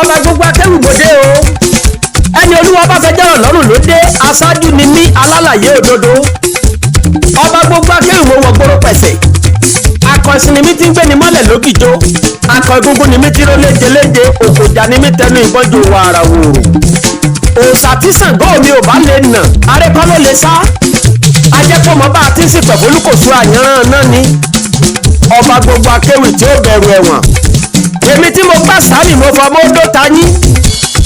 ọba gbogbo akẹ́rùgbòde o ẹni olúwa bá fẹ́ jẹ́rọ̀ lọ́rùn ló dé aṣáájú ni mí alálàyé òdodo ọba gbogbo akẹ́rùgbò wọ gbóró pẹ̀sẹ̀ akọ̀sìn ni mí ti ń gbé ni mọ́lẹ̀ lókìjó akọ̀ egungun ni mí ti ró léjeléje òkòjà ni mí tẹnu ìbọn jò wàrà wòrò òòṣà tí Ṣàngó mi ò bá lè nà arẹ́kọ́ ló lè sá ajẹ́pọ̀mọ́ bá a ti ń sìpẹ̀ bolúkòso àyànràn náà ni ọba gbogbo akéwì tí ó bẹ̀rù ẹ̀wọ̀n èmi tí mo gbà sáàmì mo fọ mọ́tò tayín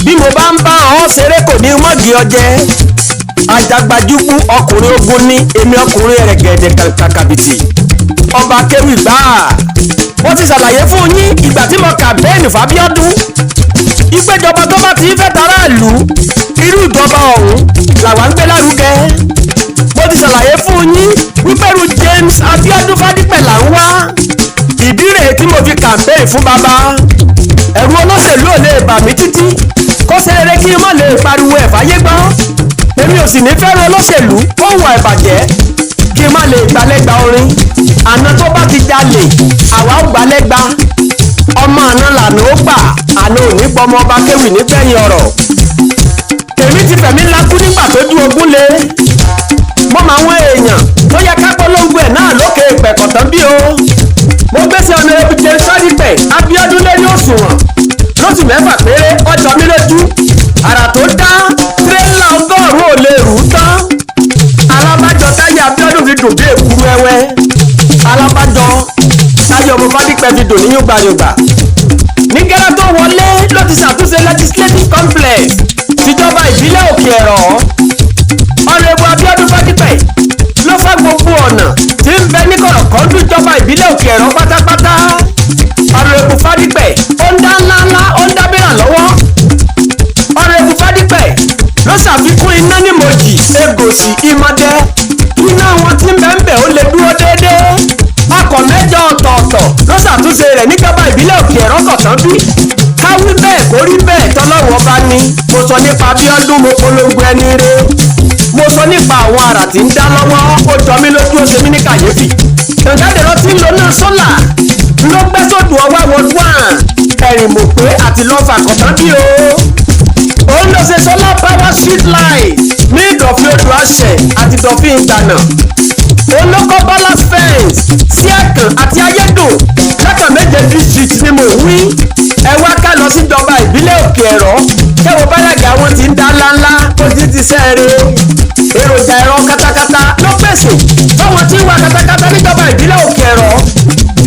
bí mo bá ń bá ọ ṣeré kò ní mọ́gì ọjẹ́ ajagbajúgbú ọkùnrin ogun ní èmi ọkùnrin ẹ̀rẹ̀gẹ̀dẹ̀ kàkàbìtì ọba akéwì gbáà mo ti ṣàlàyé fún yín ìgbà tí mo kàmpéènì f'Abíọ́dún ìgbéjọba tó bá ti fẹ́ tàráàlú irú ìjọba ọ̀hún làwa ń gbé lárugẹ mo ti ṣàlàyé fún yín wípé irú James Abíọ́dún Fádípẹ̀ là ń wá ìdí rèé tí mo fi kàmpéènì fún bàbá ẹ̀rù olóṣèlú ò lè bà mí títí kó ṣe rere kí n má lè pariwo ẹ̀ fáyé gbọ́ èmi ò sì ní fẹ́ràn olóṣèlú kó wà ìbàjẹ́ kí n má lè gbalẹ́gba orin àná tó bá ti jalè àwa ò gbalẹ́gba ọmọ àná lànà ó gbà àná ò ní pọmọ ọba kéwì nígbẹ̀yìn ọ̀rọ̀ èmi ti fẹ̀mí lakú nígbà tó ju ogún lé mo máa wọ́n èèyàn tó yẹ ká polongo ẹ̀ náà lókè ìpẹ̀kọ̀tàn bí o mo gbèsè ọ̀nà ẹbí jẹ́ Fádípẹ̀ Abíọ́dún lé ní òṣùwọ̀n lóṣù mẹ́fà péré ọjọ́ mi lójú àrà tó dá tírélà ọgọ́rùn-ún ò lè rù ú tán alábàjọ táyé Abíọ́dún fi dùn bí èkúrú ẹwẹ́ alábàjọ táyé ọmọ Fádípẹ̀ fi dùn ní yúgbàyúgbà ní gẹ́rẹ́ tó wọlé ló ti ṣàtúnṣe legislative complex tìjọba ìbílẹ̀ Òkè Ẹ̀rọ ọ̀rẹ́bù Abíọ́dún Fádípẹ̀ ló fẹ́ gbogbo ọ̀nà tí ń bẹ ní kọ̀rọ̀kọ́ndù ìjọba ìbílẹ̀ Òkè Ẹ̀rọ pátápátá ọ̀rẹ́bù Fádípẹ̀ ó ń dá ńláńlá ó ń dá bẹ́rà lọ́wọ́ ọ̀rẹ́bù Fádípẹ̀ ló ṣàfikún iná ní Mòjì Ègòsì Ìmọ̀dé iná wọn tí ń bẹ ń bẹ ó lè dúró déédéé ọkọ̀ mẹ́jọ ọ̀tọ̀ọ̀tọ̀ ló ṣàtúnṣe rẹ̀ níjọba ìbílẹ̀ Òkè Ẹ̀rọ kọ̀tán bí káwí bẹ́ẹ̀ kó rí bẹ́ẹ̀ tọ́lọ́run ọba ni mo sọ nípa Abíọ́dún mo polongo ẹni rẹ̀ mo sọ nípa àwọn àrà tí ń dá lọ́wọ́ ó jọ mí lójú ó ṣe mí ní kàyéfì ìdádẹ̀rọ tí ń lo náà sólà ló gbẹ́ sódù ọwọ́ wọ́n ẹ̀rìn mọ̀ pé àti lọ́ọ́ fà kọ̀tán bí o òun ló ṣe solar power street light ní ìdọ̀fin odò àṣẹ àti ìdọ̀fin ìgbànà òun ló kọ́ balance fence sí ẹ̀kàn àti ayédùn lẹ́kàn méje district ni mo wí ẹ wá ká lọ síjọba ìbílẹ̀ Òkè Ẹ̀rọ kẹwọ́ báyàgà wọn ti ń dá ńláńlá ó ti sẹ́ẹ̀rẹ̀ èròjà ẹ̀rọ katakata ló pèsè fáwọn tí ń wa katakata níjọba ìbílẹ̀ Òkè Ẹ̀rọ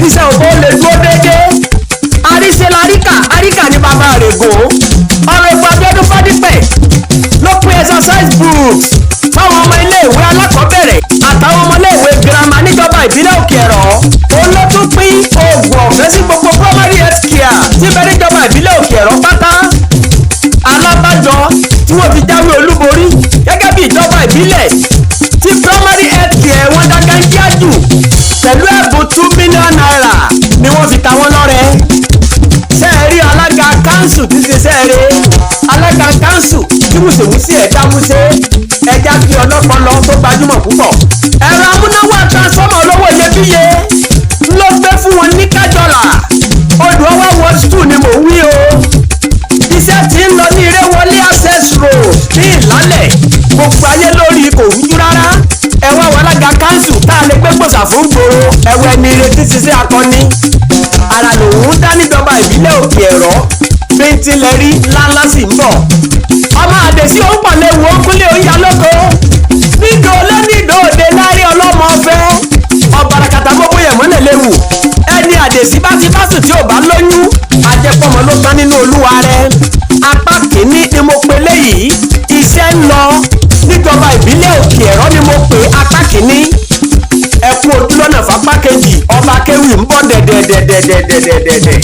iṣẹ́ òbó lè dúró déédéé àríṣe àríkà ní bàbá rẹ̀ gò ọ̀rọ̀ ìgbà Abíọ́dún Fádípẹ̀ ló pín exercise books fáwọn ọmọ iléèwé alákọ̀ọ́bẹ̀rẹ̀ àtàwọn ọmọ iléèwé girama níjọba ìbílẹ̀ Òkè Ẹ̀rọ òun ló tún pín oògùn ọ̀fẹ́ sí gbogbo primary health care tí bẹ níjọba ìbílẹ̀ Òkè Ẹ̀rọ pátá alábàjọ tí wọ́n fi jáwé olúborí gẹ́gẹ́ bí ìjọba ìbílẹ̀ tí primary health care wọn dágájíá jù pẹ̀lú ẹ̀bùn $2 million ni wọ́n fi ta wọ́n lọ́rẹ sẹ́ẹ̀rí alága kánsù ti ṣe sẹ́ẹ̀rẹ́ alága kánsù tí wùsèwùsì ẹ̀dá múṣe ẹja fi ọlọ́pọlọ tó gbajúmọ̀ púpọ̀ ẹ̀rọ amúnáwá transformer olówó iyebíye ló gbé fún wọn ní kájọlà odò ọwọ́ ward 2 ni mò ń wí o iṣẹ́ tí ń lọ ní Ìrẹ́wọlé access road ní Ìlálẹ̀ gbogbo ayé lórí kò rújú rárá ẹ̀wọ́ àwọn alága kánsù tá a lè gbé gbòòsà fún gbòòrò ẹ̀wọ́ ẹni retí ṣiṣẹ́ akọni ara lòun dá níjọba ìbílẹ̀ Òkè Ẹ̀rọ bíntílẹ̀rí ńláńlá sì ń bọ̀ ọmọ àdèsí òun pọ̀lẹ́ wo kúnlé oúnjẹ lóko nídò lẹ́nìdò òde lárí ọlọ́mọ ọ̀fẹ́ ọ̀bàràkàtà gbogbo yẹn mọ́lẹ̀ léwu ẹni àdèsí bá ti fásitì tí ò bá lóyún ajẹpọmọ ló tán nínú olúwa rẹ̀ apá kìíní ni mo pe léyìí iṣẹ́ ń lọ níjọba ìbílẹ̀ Òkè Ẹ̀rọ ni mo pe apá kìíní ẹkún ojúlọ́nà fapá kejì ọba kéwì ń bọ̀ dẹ̀dẹ̀dẹ̀dẹ̀dẹ̀dẹ̀dẹ̀